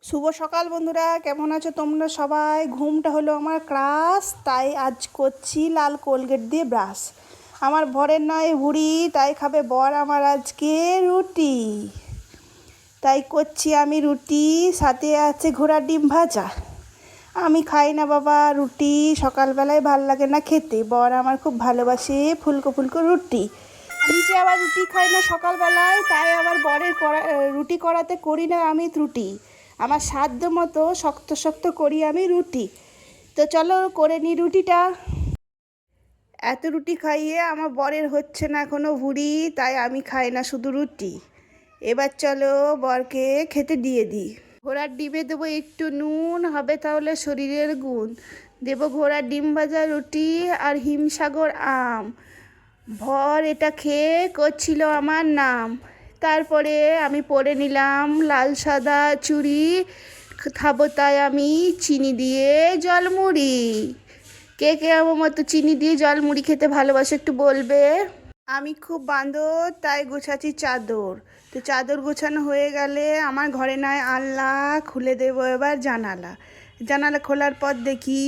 শুভ সকাল বন্ধুরা, কেমন আছো তোমরা সবাই? ঘুমটা হলো আমার ক্রাশ, তাই আজ করছি লাল কোলগেট দিয়ে ব্রাশ। আমার বরের নয় বুড়ি, তাই খাবে বর আমার আজকে রুটি। তাই করছি আমি রুটি, সাথে আছে ঘোড়ার ডিম ভাজা। আমি খাই না বাবা রুটি, সকালবেলায় ভাল লাগে না খেতে। বর আমার খুব ভালোবাসে ফুলকো ফুলকো রুটি। নিচে আবার রুটি খাই না সকালবেলায়, তাই আবার বরের রুটি করাতে করি না আমি ত্রুটি। আমার সাধ্য মতো শক্ত শক্ত করি আমি রুটি। তো চলো করে নিই রুটিটা। এত রুটি খাইয়ে আমার বরের হচ্ছে না এখনও ভুঁড়ি, তাই আমি খাই না শুধু রুটি। এবার চলো বরকে খেতে দিয়ে দিই। ঘোড়ার ডিমে দেবো একটু নুন, হবে তাহলে শরীরের গুণ। দেবো ঘোড়ার ডিম ভাজা রুটি আর হিমসাগর আম। ভর এটা খেয়ে করছিল আমার নাম। তারপরে আমি পরে নিলাম লাল সাদা চুড়ি, খাবো তাই আমি চিনি দিয়ে জলমুড়ি। কে কে আমার মতো চিনি দিয়ে জলমুড়ি খেতে ভালোবাসে একটু বলবে। আমি খুব বাঁদর, তাই গোছাচ্ছি চাদর। তো চাদর গোছানো হয়ে গেলে আমার ঘরে নয় আলনা, খুলে দেবো এবার জানালা। জানালা খোলার পর দেখি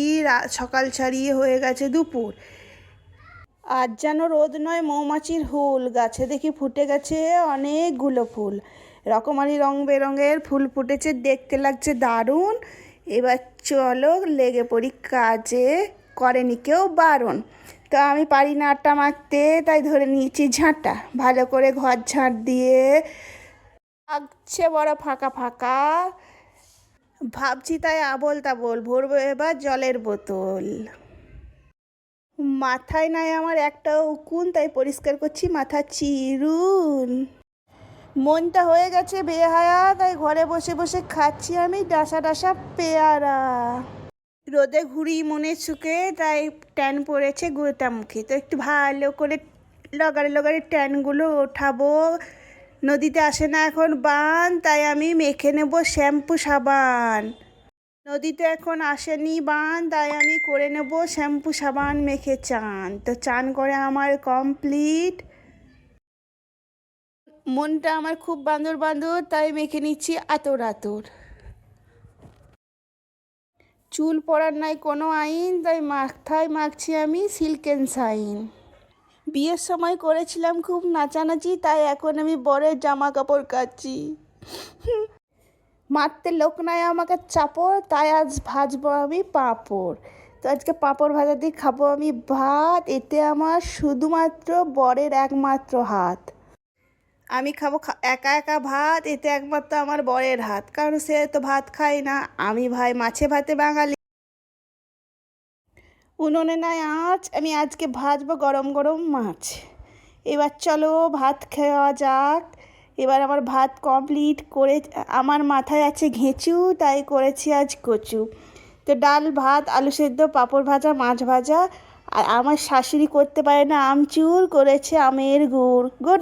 সকাল ছাড়িয়ে হয়ে গেছে দুপুর। আজ যেন রোদ নয় মৌমাছির হুল, গাছে দেখি ফুটে গেছে অনেকগুলো ফুল। রকমারি রং বেরঙের ফুল ফুটেছে, দেখতে লাগছে দারুণ। এবার চলো লেগে পড়ি কাজে, করেনি কেউ বারণ। তো আমি পারি না আটা মাখতে, তাই ধরে নিয়েছি ঝাঁটা। ভালো করে ঘর ঝাঁট দিয়ে লাগছে বড় ফাঁকা ফাঁকা। ভাবছি তাই আবোল তাবোল ভরবো এবার জলের বোতল। মাথায় নাই আমার একটা উকুন, তাই পরিষ্কার করছি মাথা চিরুন। মনটা হয়ে গেছে বেহায়া, তাই ঘরে বসে বসে খাচ্ছি আমি ডাসা ডাসা পেয়ারা। রোদে ঘুরি মনের সুখে, তাই ট্যান পড়েছে গোটা মুখে। তো একটু ভালো করে লগারে লগারে ট্যানগুলো ওঠাবো। নদীতে আসে না এখন বান, তাই আমি মেখে নেব শ্যাম্পু সাবান। নদীতে এখন আসেনি বান, তাই আমি করে নেব শ্যাম্পু সাবান মেখে চান। তো চান করে আমার কমপ্লিট। মনটা আমার খুব বাঁদর বাঁদর, তাই মেখে নিচ্ছি আতর আতর। চুল পড়ার নাই কোনো আইন, তাই মাথায় মাখছি আমি সিল্কেন শাইন। বিয়ের সময় করেছিলাম খুব নাচানাচি, তাই এখন আমি বরের জামা কাপড় কাচ্ছি। মারতে লোক নাই আমাকে চাপড়, তাই আজ ভাজবো আমি পাঁপড়। তো আজকে পাঁপড় ভাজা দিয়ে খাবো আমি ভাত, এতে আমার শুধুমাত্র বরের একমাত্র হাত। আমি খাবো একা একা ভাত, এতে একমাত্র আমার বরের হাত, কারণ সে তো ভাত খায় না। আমি ভাই মাছে ভাতে বাঙালি। উনুনে নাই আঁচ, আমি আজকে ভাজবো গরম গরম মাছ। এবার চলো ভাত খাওয়া যাক। এবার আমার ভাত কমপ্লিট করে আমার মাথায় আছে ঘেঁচু, তাই করেছি আজ কচু। তো ডাল ভাত আলু সেদ্ধ পাঁপড় ভাজা মাছ ভাজা। আর আমার শাশুড়ি করতে পারে না আমচুর, করেছে আমের গুড়। গুড।